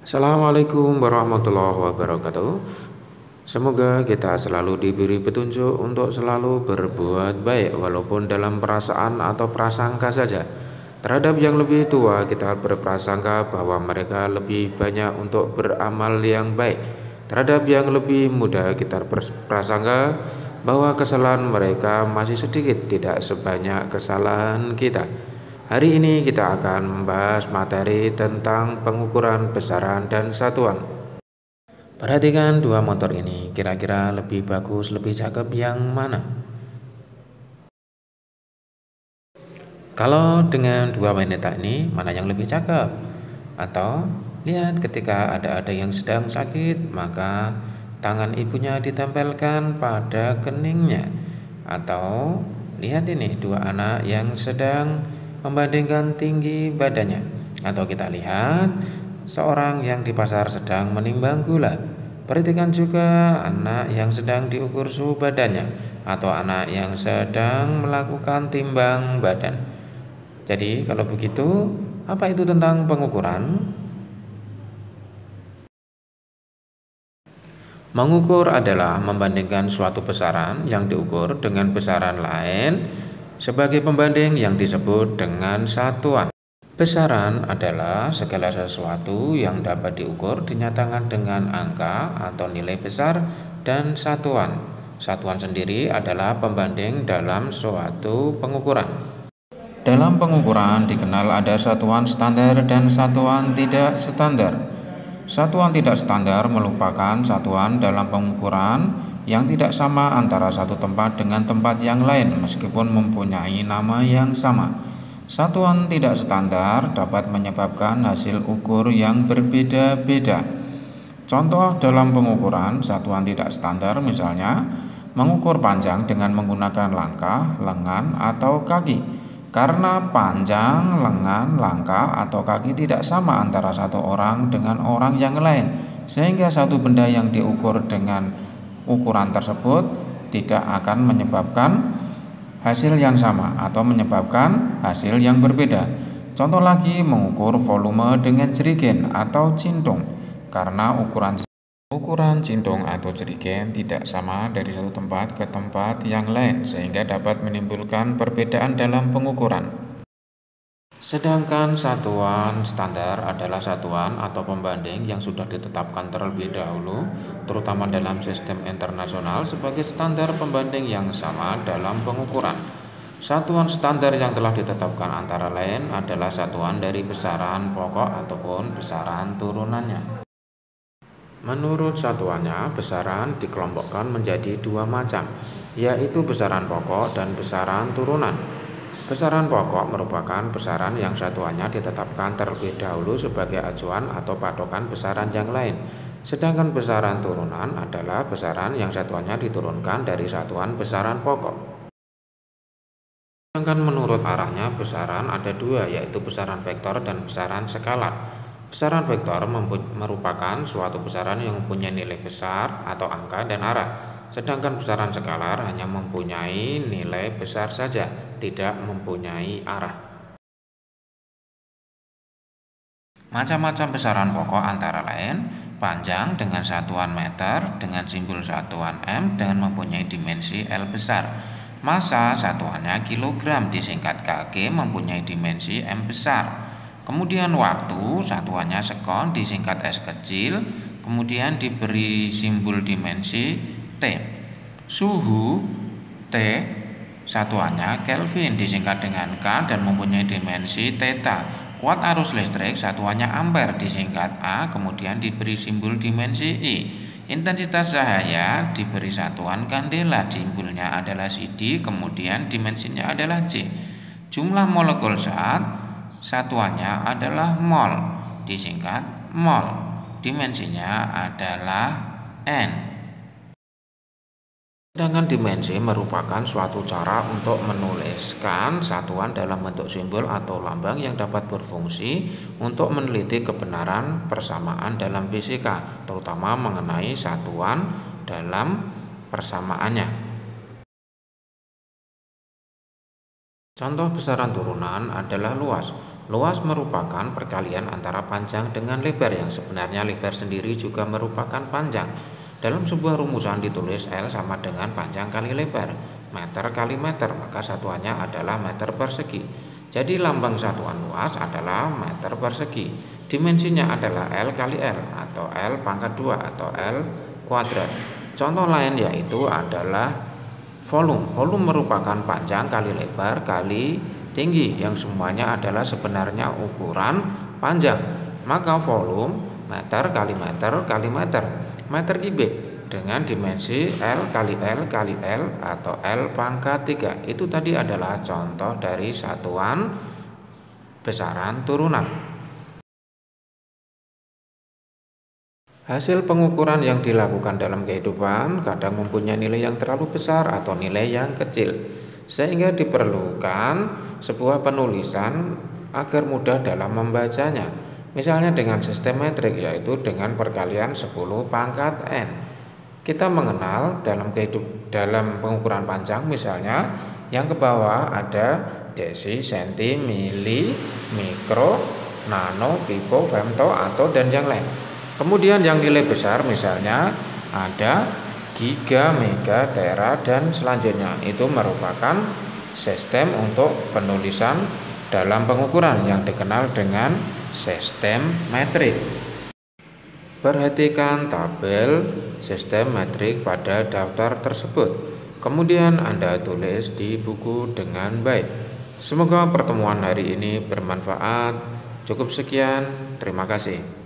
Assalamualaikum warahmatullahi wabarakatuh. Semoga kita selalu diberi petunjuk untuk selalu berbuat baik walaupun dalam perasaan atau prasangka saja. Terhadap yang lebih tua kita berprasangka bahwa mereka lebih banyak untuk beramal yang baik. Terhadap yang lebih muda kita berprasangka bahwa kesalahan mereka masih sedikit, tidak sebanyak kesalahan kita. Hari ini kita akan membahas materi tentang pengukuran besaran dan satuan. Perhatikan dua motor ini, kira-kira lebih bagus, lebih cakep yang mana? Kalau dengan dua wanita ini, mana yang lebih cakep? Atau lihat ketika ada yang sedang sakit, maka tangan ibunya ditempelkan pada keningnya. Atau lihat ini dua anak yang sedang membandingkan tinggi badannya. Atau kita lihat seorang yang di pasar sedang menimbang gula. Perhatikan juga anak yang sedang diukur suhu badannya atau anak yang sedang melakukan timbang badan. Jadi kalau begitu, apa itu tentang pengukuran? Mengukur adalah membandingkan suatu besaran yang diukur dengan besaran lain sebagai pembanding yang disebut dengan satuan. Besaran adalah segala sesuatu yang dapat diukur dinyatakan dengan angka atau nilai besar dan satuan. Satuan sendiri adalah pembanding dalam suatu pengukuran. Dalam pengukuran dikenal ada satuan standar dan satuan tidak standar. Satuan tidak standar merupakan satuan dalam pengukuran yang tidak sama antara satu tempat dengan tempat yang lain meskipun mempunyai nama yang sama. Satuan tidak standar dapat menyebabkan hasil ukur yang berbeda-beda. Contoh dalam pengukuran satuan tidak standar misalnya mengukur panjang dengan menggunakan langkah, lengan, atau kaki. Karena panjang, lengan, langkah, atau kaki tidak sama antara satu orang dengan orang yang lain, sehingga satu benda yang diukur dengan ukuran tersebut tidak akan menyebabkan hasil yang sama atau menyebabkan hasil yang berbeda. Contoh lagi mengukur volume dengan jerigen atau cintung, karena ukuran cintung atau jerigen tidak sama dari satu tempat ke tempat yang lain sehingga dapat menimbulkan perbedaan dalam pengukuran. Sedangkan satuan standar adalah satuan atau pembanding yang sudah ditetapkan terlebih dahulu, terutama dalam sistem internasional sebagai standar pembanding yang sama dalam pengukuran. Satuan standar yang telah ditetapkan antara lain adalah satuan dari besaran pokok ataupun besaran turunannya. Menurut satuannya, besaran dikelompokkan menjadi dua macam, yaitu besaran pokok dan besaran turunan. Besaran pokok merupakan besaran yang satuannya ditetapkan terlebih dahulu sebagai acuan atau patokan besaran yang lain. Sedangkan besaran turunan adalah besaran yang satuannya diturunkan dari satuan besaran pokok. Sedangkan menurut arahnya besaran ada dua, yaitu besaran vektor dan besaran skalar. Besaran vektor merupakan suatu besaran yang mempunyai nilai besar atau angka dan arah. Sedangkan besaran skalar hanya mempunyai nilai besar saja, tidak mempunyai arah. Macam-macam besaran pokok antara lain panjang dengan satuan meter dengan simbol satuan M dengan mempunyai dimensi L besar. Massa satuannya kilogram disingkat kg mempunyai dimensi M besar. Kemudian waktu satuannya sekon disingkat S kecil, kemudian diberi simbol dimensi T. Suhu T satuannya Kelvin disingkat dengan K dan mempunyai dimensi theta. Kuat arus listrik satuannya ampere disingkat A, kemudian diberi simbol dimensi I. Intensitas cahaya diberi satuan kandela, simbolnya adalah CD, kemudian dimensinya adalah J. Jumlah molekul zat satuannya adalah mol, disingkat mol, dimensinya adalah N. Sedangkan dimensi merupakan suatu cara untuk menuliskan satuan dalam bentuk simbol atau lambang yang dapat berfungsi untuk meneliti kebenaran persamaan dalam fisika, terutama mengenai satuan dalam persamaannya. Contoh besaran turunan adalah luas. Luas merupakan perkalian antara panjang dengan lebar, yang sebenarnya lebar sendiri juga merupakan panjang. Dalam sebuah rumusan ditulis L sama dengan panjang kali lebar, meter kali meter, maka satuannya adalah meter persegi. Jadi lambang satuan luas adalah meter persegi. Dimensinya adalah L kali L atau L pangkat 2 atau L kuadrat. Contoh lain yaitu adalah volume. Volume merupakan panjang kali lebar kali tinggi, yang semuanya adalah sebenarnya ukuran panjang. Maka volume meter kali meter kali meter, meter kubik dengan dimensi L kali L kali L atau L pangkat 3. Itu tadi adalah contoh dari satuan besaran turunan. Hasil pengukuran yang dilakukan dalam kehidupan kadang mempunyai nilai yang terlalu besar atau nilai yang kecil, sehingga diperlukan sebuah penulisan agar mudah dalam membacanya. Misalnya dengan sistem metrik, yaitu dengan perkalian 10 pangkat N. Kita mengenal dalam pengukuran panjang, misalnya yang ke bawah ada desi, senti, mili, mikro, nano, pico, femto, atto, dan yang lain. Kemudian yang nilai besar misalnya ada giga, mega, tera, dan selanjutnya. Itu merupakan sistem untuk penulisan dalam pengukuran yang dikenal dengan sistem metrik. Perhatikan tabel sistem metrik pada daftar tersebut. Kemudian Anda tulis di buku dengan baik. Semoga pertemuan hari ini bermanfaat. Cukup sekian, terima kasih.